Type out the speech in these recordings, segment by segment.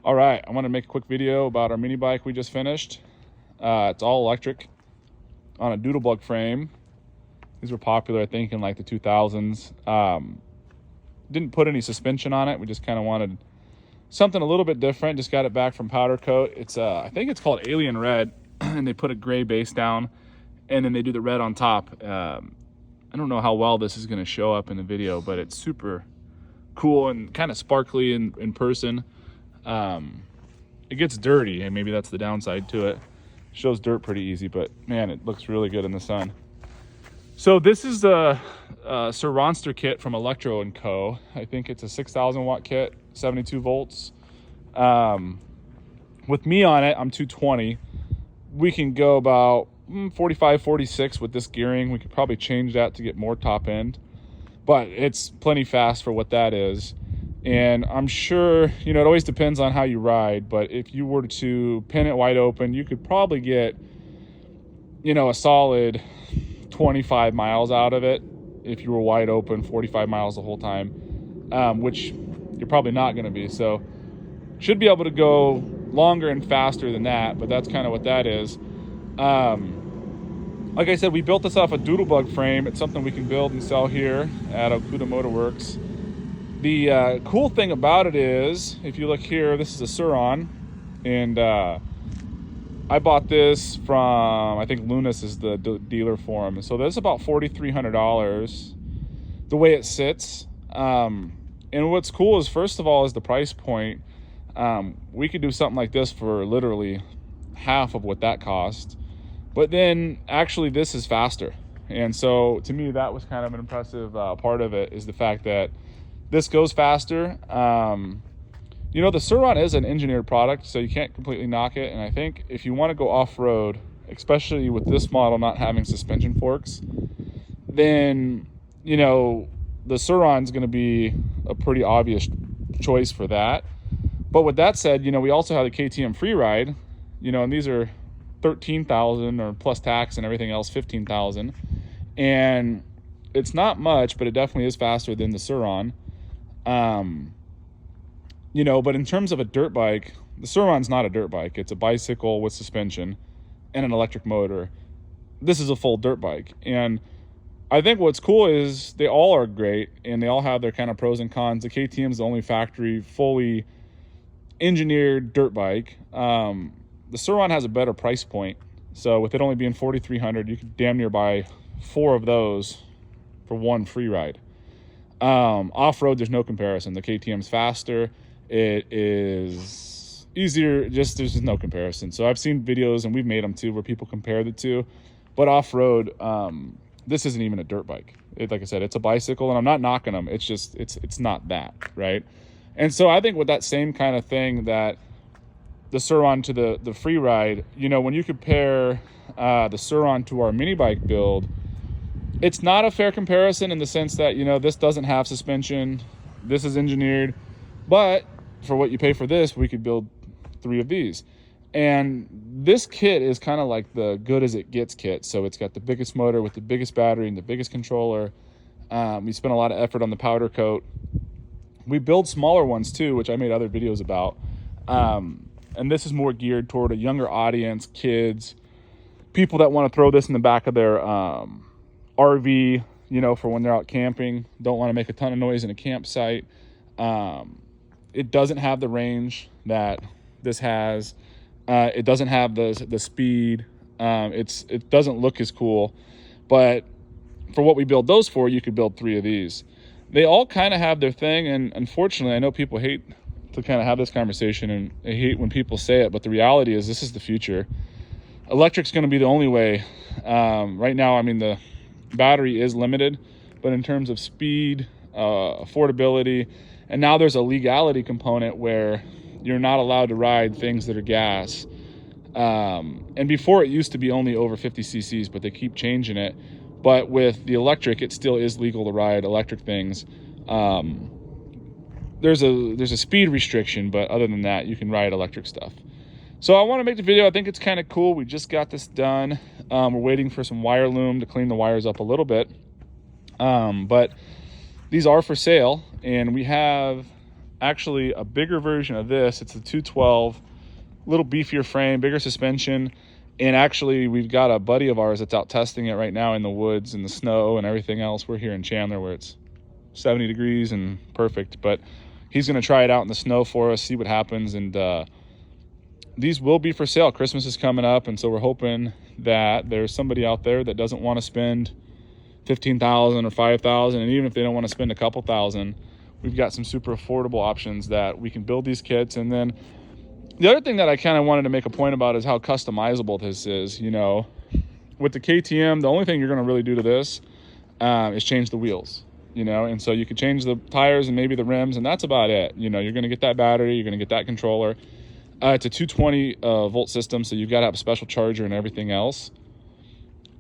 All right, I want to make a quick video about our mini bike we just finished. It's all electric on a doodle bug frame. These were popular, I think, in like the 2000s. Didn't put any suspension on it. We just kind of wanted something a little bit different. Just got it back from powder coat. It's I think it's called Alien Red, and they put a gray base down, and then they do the red on top. I don't know how well this is going to show up in the video, but it's super cool and kind of sparkly in person. It gets dirty, and maybe that's the downside to it. Shows dirt pretty easy, but man, it looks really good in the sun. So this is the Suronster kit from Electro and Co. I think it's a 6,000 watt kit, 72 volts. With me on it, I'm 220. We can go about 45, 46 with this gearing. We could probably change that to get more top end, but it's plenty fast for what that is. And I'm sure, it always depends on how you ride, but if you were to pin it wide open, you could probably get, a solid 25 miles out of it if you were wide open, 45 miles the whole time, which you're probably not going to be. So should be able to go longer and faster than that, but that's kind of what that is. Like I said, we built this off a doodle bug frame. It's something we can build and sell here at Okuda Motor Works. The cool thing about it is, if you look here, this is a Surron, and I bought this from, I think Lunas is the dealer for them. So this is about $4,300 the way it sits. And what's cool is, first of all, is the price point. We could do something like this for literally half of what that cost. But then actually this is faster. And so to me, that was kind of an impressive part of it, is the fact that this goes faster. The Surron is an engineered product, so you can't completely knock it. And I think if you want to go off-road, especially with this model not having suspension forks, then, the Surron's going to be a pretty obvious choice for that. But with that said, we also have the KTM Freeride, and these are 13,000 or plus tax and everything else, 15,000. And it's not much, but it definitely is faster than the Surron. But in terms of a dirt bike, the Surron's not a dirt bike. It's a bicycle with suspension and an electric motor. This is a full dirt bike. And I think what's cool is they all are great, and they all have their kind of pros and cons. The KTM is the only factory fully engineered dirt bike. The Surron has a better price point. So with it only being $4,300, you could damn near buy 4 of those for one free ride. Off-road, there's no comparison. The KTM's faster. It is easier. There's just no comparison. So I've seen videos, and we've made them too, where people compare the two. But off-road, this isn't even a dirt bike. Like I said, it's a bicycle, and I'm not knocking them. It's just, it's not that, right? And so I think with that same kind of thing, that the Surron to the Freeride, when you compare the Surron to our mini bike build, it's not a fair comparison in the sense that, this doesn't have suspension. This is engineered. But for what you pay for this, we could build 3 of these. And this kit is kind of like the good as it gets kit. So it's got the biggest motor with the biggest battery and the biggest controller. We spent a lot of effort on the powder coat. We build smaller ones too, which I made other videos about. And this is more geared toward a younger audience, kids, people that want to throw this in the back of their RV, for when they're out camping, don't want to make a ton of noise in a campsite. It doesn't have the range that this has. It doesn't have the speed. It doesn't look as cool, but for what we build those for, you could build 3 of these. They all kind of have their thing, and unfortunately, I know people hate to kind of have this conversation, and they hate when people say it, but the reality is this is the future. Electric's going to be the only way. Right now, the battery is limited, but in terms of speed, affordability, and now there's a legality component where you're not allowed to ride things that are gas. And before, it used to be only over 50 cc's, but they keep changing it. But with the electric, it still is legal to ride electric things. There's a speed restriction, but other than that, you can ride electric stuff. So I want to make the video. I think it's kind of cool. We just got this done. We're waiting for some wire loom to clean the wires up a little bit. But these are for sale, and we have actually a bigger version of this. It's a 212, little beefier frame, bigger suspension. And actually, we've got a buddy of ours that's out testing it right now in the woods, in the snow and everything else. We're here in Chandler where it's 70 degrees and perfect. But he's going to try it out in the snow for us, see what happens. And these will be for sale. Christmas is coming up, and so we're hoping that there's somebody out there that doesn't want to spend $15,000 or $5,000, and even if they don't want to spend a couple thousand, we've got some super affordable options that we can build these kits. And then the other thing that I kind of wanted to make a point about is how customizable this is. You know, with the KTM, the only thing you're going to really do to this is change the wheels, you know, and so you could change the tires and maybe the rims, and that's about it. You know, you're going to get that battery, you're going to get that controller. It's a 220 volt system, so you've got to have a special charger and everything else.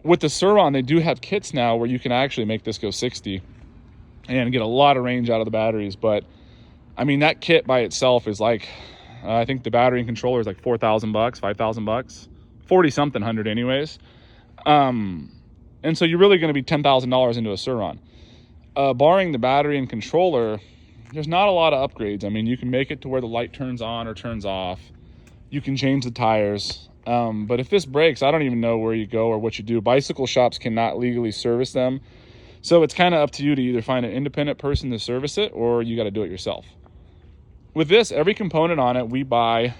With the Surron, they do have kits now where you can actually make this go 60 and get a lot of range out of the batteries. But I mean, that kit by itself is like, I think the battery and controller is like $4,000, $5,000, 40 something hundred anyways. And so you're really going to be $10,000 into a Surron. Barring the battery and controller, there's not a lot of upgrades. I mean, you can make it to where the light turns on or turns off. You can change the tires. But if this breaks, I don't even know where you go or what you do. Bicycle shops cannot legally service them. So it's kind of up to you to either find an independent person to service it, or you got to do it yourself. With this, every component on it, we buy,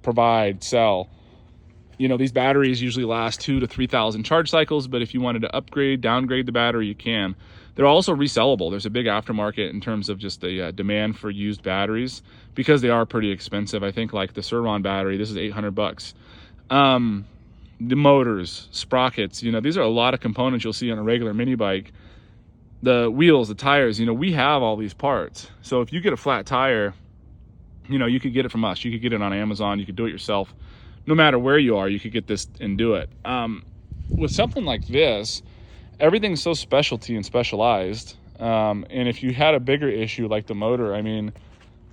provide, sell. You know, these batteries usually last 2,000 to 3,000 charge cycles, but if you wanted to upgrade, downgrade the battery, you can. They're also resellable. There's a big aftermarket in terms of just the demand for used batteries, because they are pretty expensive. I think like the Surron battery, this is $800. The motors, sprockets, you know, these are a lot of components you'll see on a regular mini bike. The wheels, the tires, you know, we have all these parts. So if you get a flat tire, you know, you could get it from us. You could get it on Amazon. You could do it yourself. No matter where you are, you could get this and do it. With something like this, everything's so specialty and specialized. And if you had a bigger issue like the motor, I mean,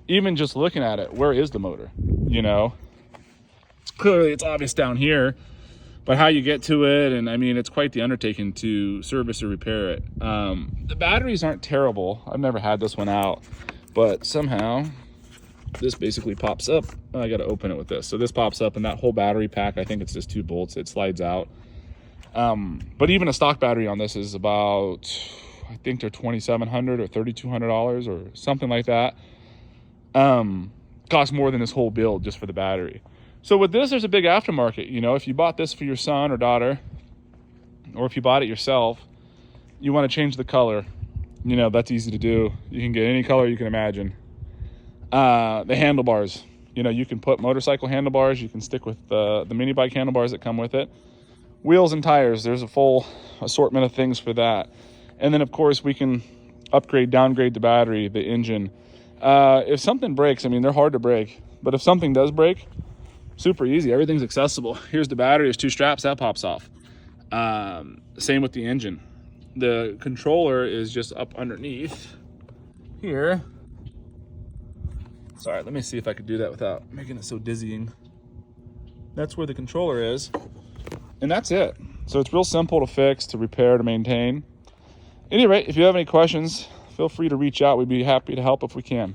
even just looking at it, where is the motor? You know, clearly it's obvious down here, but how you get to it, and I mean, it's quite the undertaking to service or repair it. The batteries aren't terrible. I've never had this one out, but somehow this basically pops up. I got to open it with this. So this pops up, and that whole battery pack, I think it's just 2 bolts. It slides out. But even a stock battery on this is about, I think they're $2,700 or $3,200 or something like that. Costs more than this whole build just for the battery. So with this, there's a big aftermarket. You know, if you bought this for your son or daughter, or if you bought it yourself, you want to change the color. You know, that's easy to do. You can get any color you can imagine. The handlebars, you know, you can put motorcycle handlebars. You can stick with the mini bike handlebars that come with it. Wheels and tires, there's a full assortment of things for that. And then, of course, we can upgrade, downgrade the battery, the engine. If something breaks, I mean, they're hard to break. But if something does break, super easy. Everything's accessible. Here's the battery. There's 2 straps. That pops off. Same with the engine. The controller is just up underneath here. Sorry, let me see if I could do that without making it so dizzying. That's where the controller is. And that's it. So it's real simple to fix, to repair, to maintain. At any rate, if you have any questions, feel free to reach out. We'd be happy to help if we can.